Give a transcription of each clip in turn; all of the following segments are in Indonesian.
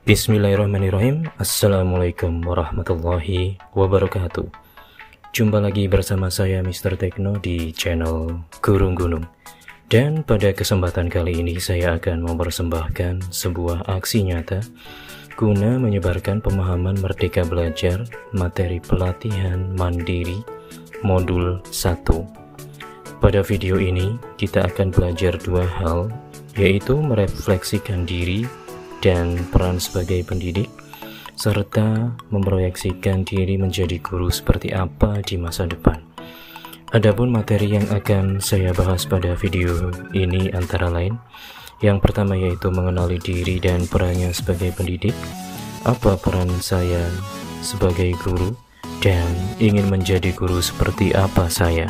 Bismillahirrahmanirrahim. Assalamualaikum warahmatullahi wabarakatuh. Jumpa lagi bersama saya Mr. Tekno di channel Gurung Gunung. Dan pada kesempatan kali ini saya akan mempersembahkan sebuah aksi nyata guna menyebarkan pemahaman Merdeka Belajar materi pelatihan mandiri modul 1. Pada video ini kita akan belajar dua hal, yaitu merefleksikan diri dan peran sebagai pendidik, serta memproyeksikan diri menjadi guru seperti apa di masa depan. Adapun materi yang akan saya bahas pada video ini antara lain, yang pertama yaitu mengenali diri dan perannya sebagai pendidik, apa peran saya sebagai guru, dan ingin menjadi guru seperti apa saya.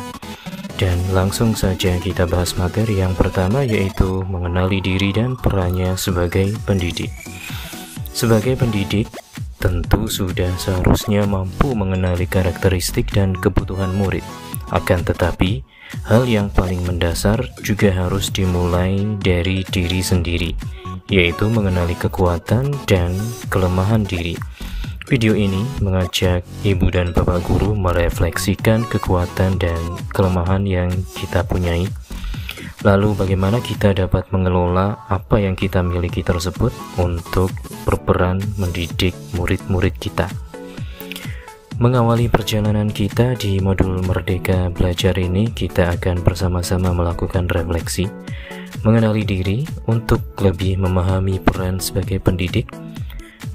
Dan langsung saja kita bahas materi yang pertama, yaitu mengenali diri dan perannya sebagai pendidik. Sebagai pendidik, tentu sudah seharusnya mampu mengenali karakteristik dan kebutuhan murid. Akan tetapi, hal yang paling mendasar juga harus dimulai dari diri sendiri, yaitu mengenali kekuatan dan kelemahan diri. Video ini mengajak ibu dan bapak guru merefleksikan kekuatan dan kelemahan yang kita punyai. Lalu bagaimana kita dapat mengelola apa yang kita miliki tersebut untuk berperan mendidik murid-murid kita. Mengawali perjalanan kita di modul Merdeka Belajar ini, kita akan bersama-sama melakukan refleksi, mengenali diri untuk lebih memahami peran sebagai pendidik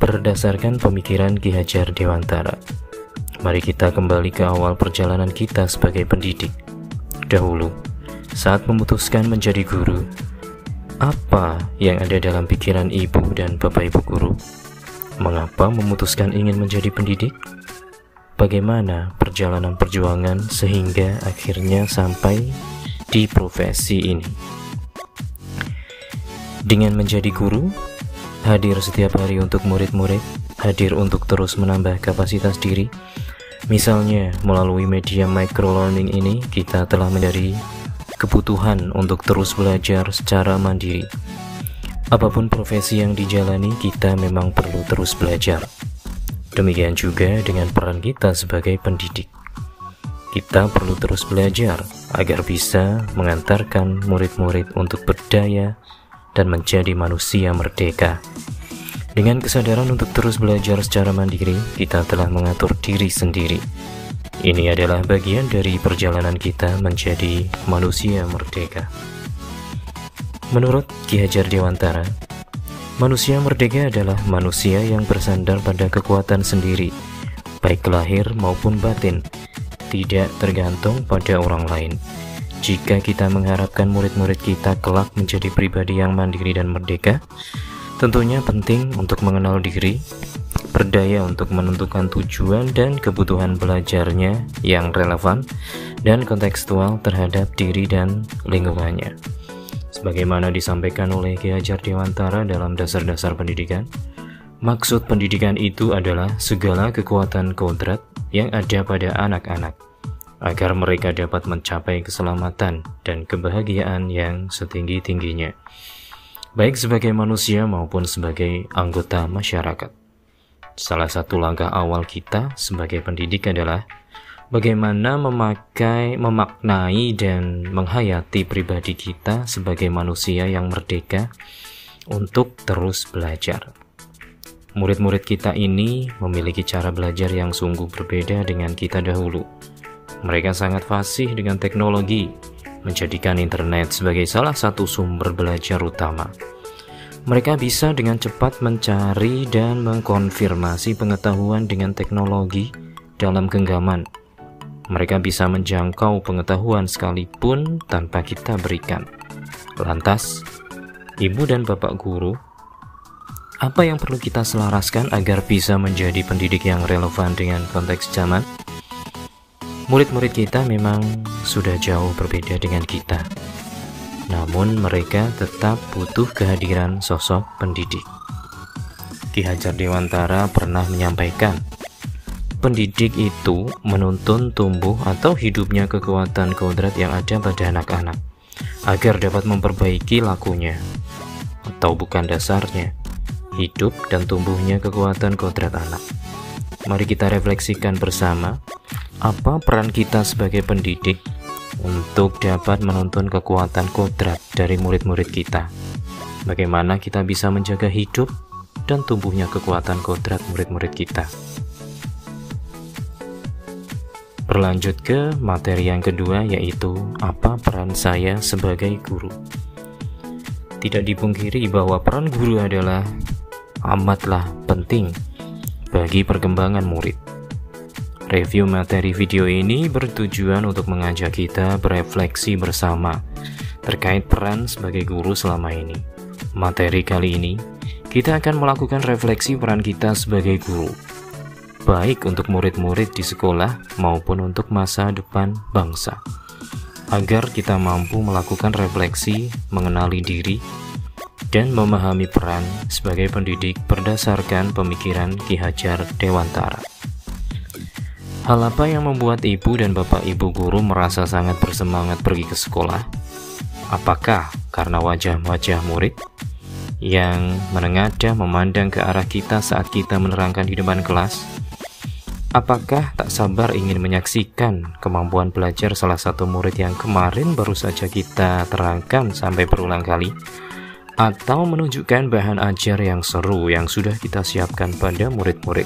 berdasarkan pemikiran Ki Hajar Dewantara. Mari kita kembali ke awal perjalanan kita sebagai pendidik. Dahulu, saat memutuskan menjadi guru, apa yang ada dalam pikiran ibu dan bapak ibu guru? Mengapa memutuskan ingin menjadi pendidik? Bagaimana perjalanan perjuangan sehingga akhirnya sampai di profesi ini? Dengan menjadi guru, hadir setiap hari untuk murid-murid, hadir untuk terus menambah kapasitas diri. Misalnya, melalui media microlearning ini, kita telah mencari kebutuhan untuk terus belajar secara mandiri. Apapun profesi yang dijalani, kita memang perlu terus belajar. Demikian juga dengan peran kita sebagai pendidik. Kita perlu terus belajar agar bisa mengantarkan murid-murid untuk berdaya dan menjadi manusia merdeka. Dengan kesadaran untuk terus belajar secara mandiri, kita telah mengatur diri sendiri. Ini adalah bagian dari perjalanan kita menjadi manusia merdeka. Menurut Ki Hajar Dewantara, manusia merdeka adalah manusia yang bersandar pada kekuatan sendiri, baik lahir maupun batin, tidak tergantung pada orang lain. Jika kita mengharapkan murid-murid kita kelak menjadi pribadi yang mandiri dan merdeka, tentunya penting untuk mengenal diri, berdaya untuk menentukan tujuan dan kebutuhan belajarnya yang relevan dan kontekstual terhadap diri dan lingkungannya. Sebagaimana disampaikan oleh Ki Hajar Dewantara dalam dasar-dasar pendidikan, maksud pendidikan itu adalah segala kekuatan kodrat yang ada pada anak-anak, agar mereka dapat mencapai keselamatan dan kebahagiaan yang setinggi-tingginya, baik sebagai manusia maupun sebagai anggota masyarakat. Salah satu langkah awal kita sebagai pendidik adalah bagaimana memaknai dan menghayati pribadi kita sebagai manusia yang merdeka untuk terus belajar. Murid-murid kita ini memiliki cara belajar yang sungguh berbeda dengan kita dahulu. Mereka sangat fasih dengan teknologi, menjadikan internet sebagai salah satu sumber belajar utama. Mereka bisa dengan cepat mencari dan mengkonfirmasi pengetahuan dengan teknologi dalam genggaman. Mereka bisa menjangkau pengetahuan sekalipun tanpa kita berikan. Lantas, ibu dan bapak guru, apa yang perlu kita selaraskan agar bisa menjadi pendidik yang relevan dengan konteks zaman? Murid-murid kita memang sudah jauh berbeda dengan kita, namun mereka tetap butuh kehadiran sosok pendidik. Ki Hajar Dewantara pernah menyampaikan, pendidik itu menuntun tumbuh atau hidupnya kekuatan kodrat yang ada pada anak-anak, agar dapat memperbaiki lakunya, atau bukan dasarnya, hidup dan tumbuhnya kekuatan kodrat anak. Mari kita refleksikan bersama, apa peran kita sebagai pendidik untuk dapat menuntun kekuatan kodrat dari murid-murid kita. Bagaimana kita bisa menjaga hidup dan tumbuhnya kekuatan kodrat murid-murid kita. Berlanjut ke materi yang kedua, yaitu apa peran saya sebagai guru. Tidak dipungkiri bahwa peran guru adalah amatlah penting bagi perkembangan murid. Review materi video ini bertujuan untuk mengajak kita berefleksi bersama terkait peran sebagai guru selama ini. Materi kali ini, kita akan melakukan refleksi peran kita sebagai guru, baik untuk murid-murid di sekolah maupun untuk masa depan bangsa, agar kita mampu melakukan refleksi, mengenali diri, dan memahami peran sebagai pendidik berdasarkan pemikiran Ki Hajar Dewantara. Hal apa yang membuat ibu dan bapak ibu guru merasa sangat bersemangat pergi ke sekolah? Apakah karena wajah-wajah murid yang menengadah memandang ke arah kita saat kita menerangkan di depan kelas? Apakah tak sabar ingin menyaksikan kemampuan belajar salah satu murid yang kemarin baru saja kita terangkan sampai berulang kali? Atau menunjukkan bahan ajar yang seru yang sudah kita siapkan pada murid-murid?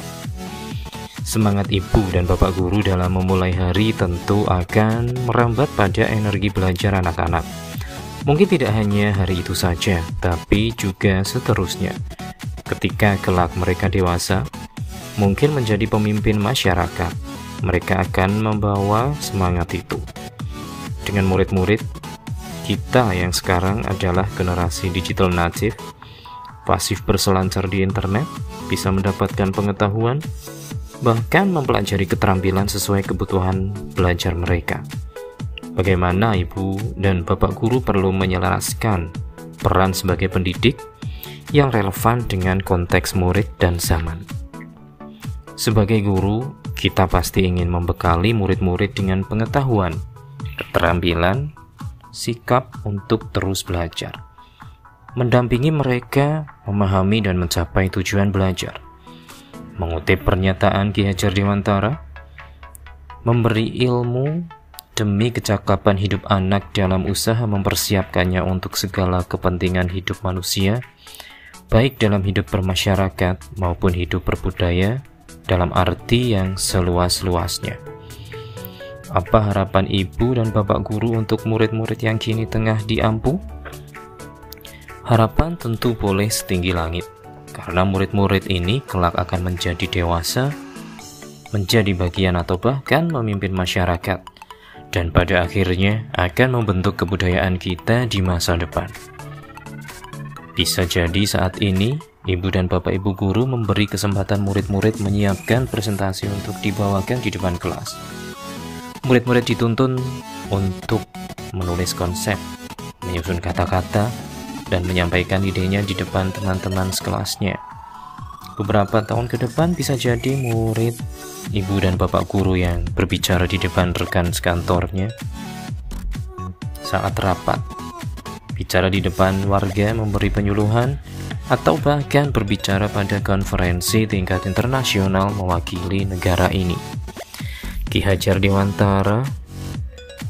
Semangat ibu dan bapak guru dalam memulai hari tentu akan merambat pada energi belajar anak-anak. Mungkin tidak hanya hari itu saja, tapi juga seterusnya. Ketika kelak mereka dewasa, mungkin menjadi pemimpin masyarakat, mereka akan membawa semangat itu. Dengan murid-murid kita yang sekarang adalah generasi digital native, pasif berselancar di internet, bisa mendapatkan pengetahuan, bahkan mempelajari keterampilan sesuai kebutuhan belajar mereka. Bagaimana ibu dan bapak guru perlu menyelaraskan peran sebagai pendidik yang relevan dengan konteks murid dan zaman. Sebagai guru, kita pasti ingin membekali murid-murid dengan pengetahuan, keterampilan, sikap untuk terus belajar, mendampingi mereka memahami dan mencapai tujuan belajar. Mengutip pernyataan Ki Hajar Dewantara, memberi ilmu demi kecakapan hidup anak dalam usaha mempersiapkannya untuk segala kepentingan hidup manusia, baik dalam hidup bermasyarakat maupun hidup berbudaya, dalam arti yang seluas-luasnya. Apa harapan ibu dan bapak guru untuk murid-murid yang kini tengah diampu? Harapan tentu boleh setinggi langit, karena murid-murid ini kelak akan menjadi dewasa, menjadi bagian atau bahkan memimpin masyarakat, dan pada akhirnya akan membentuk kebudayaan kita di masa depan. Bisa jadi saat ini ibu dan bapak ibu guru memberi kesempatan murid-murid menyiapkan presentasi untuk dibawakan di depan kelas. Murid-murid dituntun untuk menulis konsep, menyusun kata-kata, dan menyampaikan idenya di depan teman-teman sekelasnya. Beberapa tahun ke depan bisa jadi murid, ibu dan bapak guru yang berbicara di depan rekan sekantornya saat rapat, bicara di depan warga memberi penyuluhan, atau bahkan berbicara pada konferensi tingkat internasional mewakili negara ini. Ki Hajar Dewantara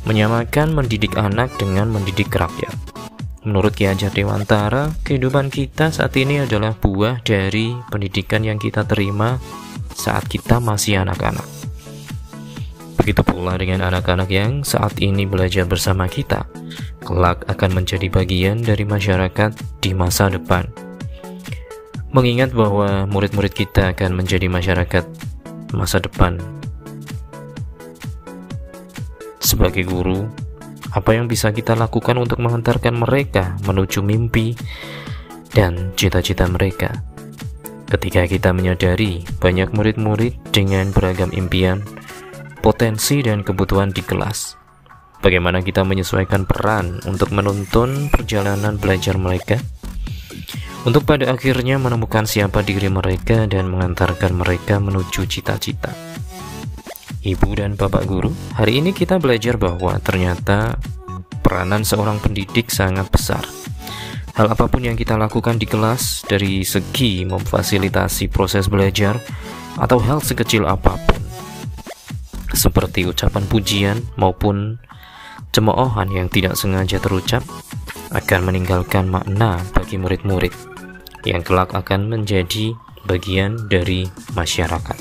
menyamakan mendidik anak dengan mendidik rakyat. Menurut Ki Hajar Dewantara, kehidupan kita saat ini adalah buah dari pendidikan yang kita terima saat kita masih anak-anak. Begitu pula dengan anak-anak yang saat ini belajar bersama kita, kelak akan menjadi bagian dari masyarakat di masa depan. Mengingat bahwa murid-murid kita akan menjadi masyarakat masa depan. Sebagai guru, apa yang bisa kita lakukan untuk mengantarkan mereka menuju mimpi dan cita-cita mereka? Ketika kita menyadari banyak murid-murid dengan beragam impian, potensi dan kebutuhan di kelas, bagaimana kita menyesuaikan peran untuk menuntun perjalanan belajar mereka? Untuk pada akhirnya menemukan siapa diri mereka dan mengantarkan mereka menuju cita-cita. Ibu dan bapak guru, hari ini kita belajar bahwa ternyata peranan seorang pendidik sangat besar. Hal apapun yang kita lakukan di kelas dari segi memfasilitasi proses belajar atau hal sekecil apapun, seperti ucapan pujian maupun cemoohan yang tidak sengaja terucap, akan meninggalkan makna bagi murid-murid yang kelak akan menjadi bagian dari masyarakat.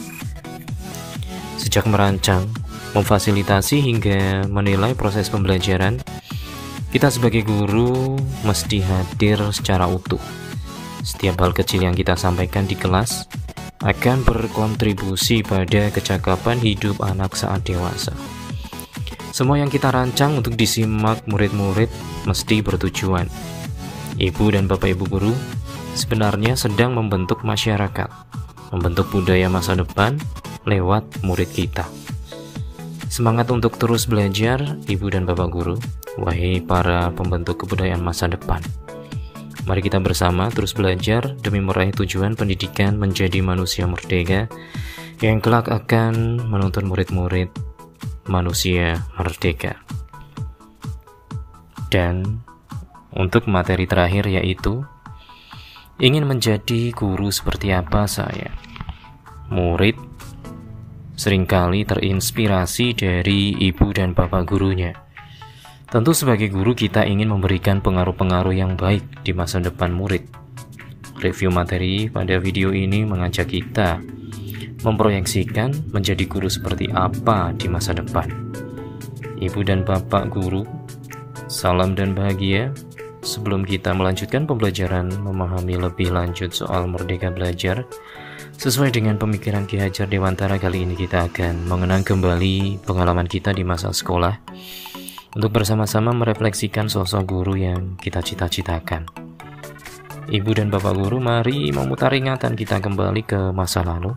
Sejak merancang, memfasilitasi hingga menilai proses pembelajaran, kita sebagai guru mesti hadir secara utuh. Setiap hal kecil yang kita sampaikan di kelas akan berkontribusi pada kecakapan hidup anak saat dewasa. Semua yang kita rancang untuk disimak murid-murid mesti bertujuan. Ibu dan Bapak Ibu guru sebenarnya sedang membentuk masyarakat, membentuk budaya masa depan lewat murid kita. Semangat untuk terus belajar, Ibu dan Bapak guru, wahai para pembentuk kebudayaan masa depan. Mari kita bersama terus belajar demi meraih tujuan pendidikan menjadi manusia merdeka yang kelak akan menuntun murid-murid manusia merdeka. Dan untuk materi terakhir yaitu ingin menjadi guru seperti apa saya? Murid seringkali terinspirasi dari ibu dan bapak gurunya. Tentu sebagai guru kita ingin memberikan pengaruh-pengaruh yang baik di masa depan murid. Review materi pada video ini mengajak kita memproyeksikan menjadi guru seperti apa di masa depan. Ibu dan bapak guru, salam dan bahagia. Sebelum kita melanjutkan pembelajaran memahami lebih lanjut soal Merdeka Belajar, sesuai dengan pemikiran Ki Hajar Dewantara, kali ini kita akan mengenang kembali pengalaman kita di masa sekolah untuk bersama-sama merefleksikan sosok guru yang kita cita-citakan. Ibu dan bapak guru, mari memutar ingatan kita kembali ke masa lalu.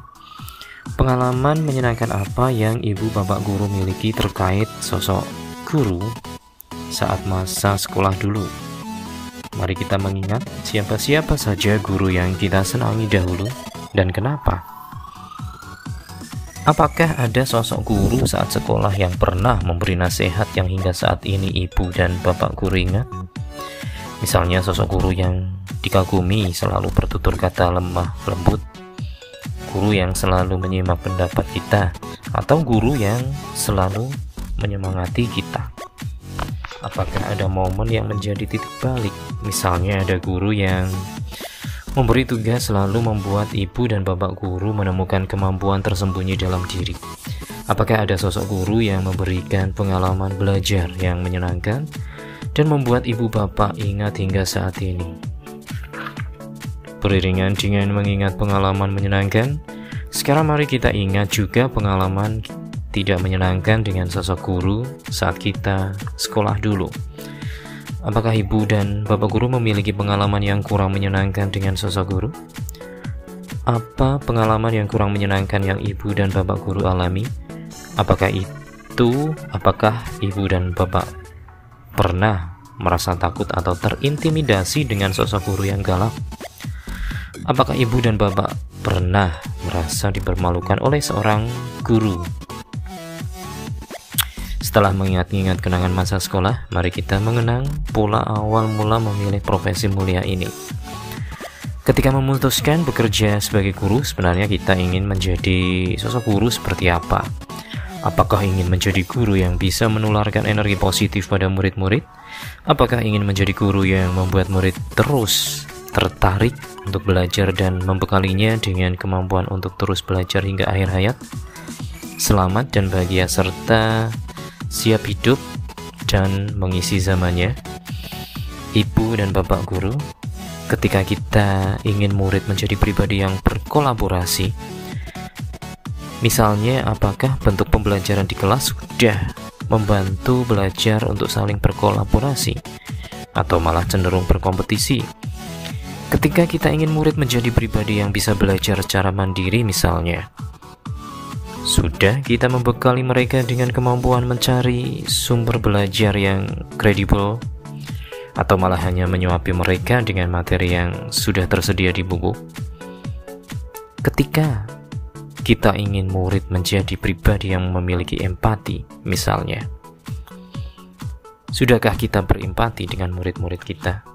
Pengalaman menyenangkan apa yang ibu bapak guru miliki terkait sosok guru saat masa sekolah dulu? Mari kita mengingat siapa-siapa saja guru yang kita senangi dahulu dan kenapa. Apakah ada sosok guru saat sekolah yang pernah memberi nasihat yang hingga saat ini ibu dan bapak guru ingat? Misalnya sosok guru yang dikagumi selalu bertutur kata lemah lembut, guru yang selalu menyimak pendapat kita, atau guru yang selalu menyemangati kita. Apakah ada momen yang menjadi titik balik? Misalnya ada guru yang memberi tugas selalu membuat ibu dan bapak guru menemukan kemampuan tersembunyi dalam diri. Apakah ada sosok guru yang memberikan pengalaman belajar yang menyenangkan dan membuat ibu bapak ingat hingga saat ini? Beriringan dengan mengingat pengalaman menyenangkan, sekarang mari kita ingat juga pengalaman tidak menyenangkan dengan sosok guru saat kita sekolah dulu. Apakah ibu dan bapak guru memiliki pengalaman yang kurang menyenangkan dengan sosok guru? Apa pengalaman yang kurang menyenangkan yang ibu dan bapak guru alami? Apakah ibu dan bapak pernah merasa takut atau terintimidasi dengan sosok guru yang galak? Apakah ibu dan bapak pernah merasa dipermalukan oleh seorang guru? Setelah mengingat-ingat kenangan masa sekolah, mari kita mengenang pola awal mula memilih profesi mulia ini. Ketika memutuskan bekerja sebagai guru, sebenarnya kita ingin menjadi sosok guru seperti apa? Apakah ingin menjadi guru yang bisa menularkan energi positif pada murid-murid? Apakah ingin menjadi guru yang membuat murid terus tertarik untuk belajar dan membekalinya dengan kemampuan untuk terus belajar hingga akhir hayat? Selamat dan bahagia serta siap hidup dan mengisi zamannya. Ibu dan bapak guru, ketika kita ingin murid menjadi pribadi yang berkolaborasi, misalnya apakah bentuk pembelajaran di kelas sudah membantu belajar untuk saling berkolaborasi atau malah cenderung berkompetisi? Ketika kita ingin murid menjadi pribadi yang bisa belajar secara mandiri misalnya, sudah kita membekali mereka dengan kemampuan mencari sumber belajar yang kredibel, atau malah hanya menyuapi mereka dengan materi yang sudah tersedia di buku? Ketika kita ingin murid menjadi pribadi yang memiliki empati misalnya, sudahkah kita berempati dengan murid-murid kita?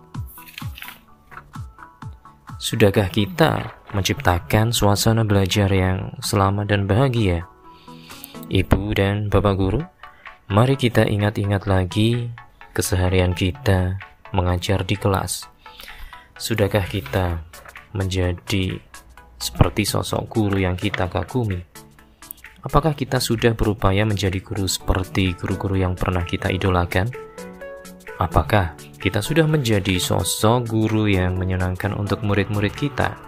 Sudahkah kita menciptakan suasana belajar yang selamat dan bahagia? Ibu dan Bapak Guru, mari kita ingat-ingat lagi keseharian kita mengajar di kelas. Sudahkah kita menjadi seperti sosok guru yang kita kagumi? Apakah kita sudah berupaya menjadi guru seperti guru-guru yang pernah kita idolakan? Apakah kita sudah menjadi sosok guru yang menyenangkan untuk murid-murid kita?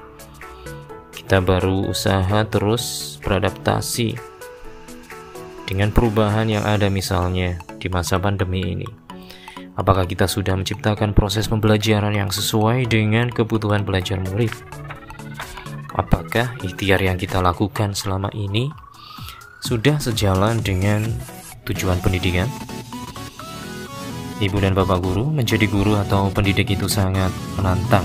Kita baru usaha terus beradaptasi dengan perubahan yang ada misalnya di masa pandemi ini. Apakah kita sudah menciptakan proses pembelajaran yang sesuai dengan kebutuhan belajar murid? Apakah ikhtiar yang kita lakukan selama ini sudah sejalan dengan tujuan pendidikan? Ibu dan Bapak Guru, menjadi guru atau pendidik itu sangat menantang.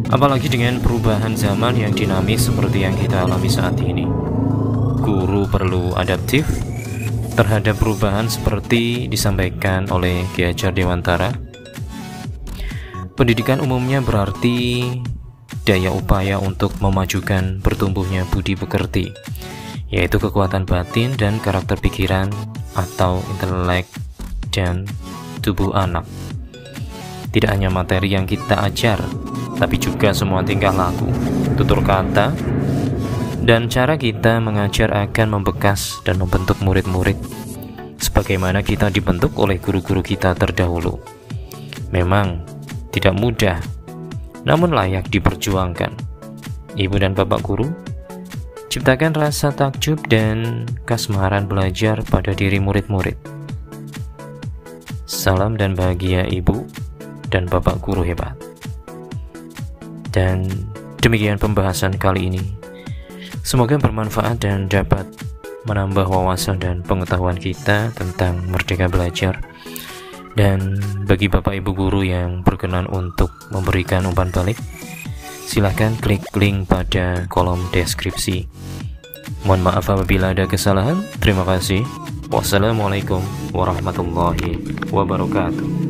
Apalagi dengan perubahan zaman yang dinamis seperti yang kita alami saat ini. Guru perlu adaptif terhadap perubahan seperti disampaikan oleh Ki Hajar Dewantara. Pendidikan umumnya berarti daya upaya untuk memajukan bertumbuhnya budi pekerti, yaitu kekuatan batin dan karakter pikiran atau intelek dan tubuh anak. Tidak hanya materi yang kita ajar, tapi juga semua tingkah laku, tutur kata, dan cara kita mengajar akan membekas dan membentuk murid-murid sebagaimana kita dibentuk oleh guru-guru kita terdahulu. Memang tidak mudah, namun layak diperjuangkan. Ibu dan Bapak Guru, ciptakan rasa takjub dan kasmaran belajar pada diri murid-murid. Salam dan bahagia Ibu dan Bapak Guru hebat. Dan demikian pembahasan kali ini. Semoga bermanfaat dan dapat menambah wawasan dan pengetahuan kita tentang merdeka belajar. Dan bagi Bapak Ibu Guru yang berkenan untuk memberikan umpan balik, silahkan klik link pada kolom deskripsi. Mohon maaf apabila ada kesalahan. Terima kasih. Wassalamualaikum warahmatullahi wabarakatuh.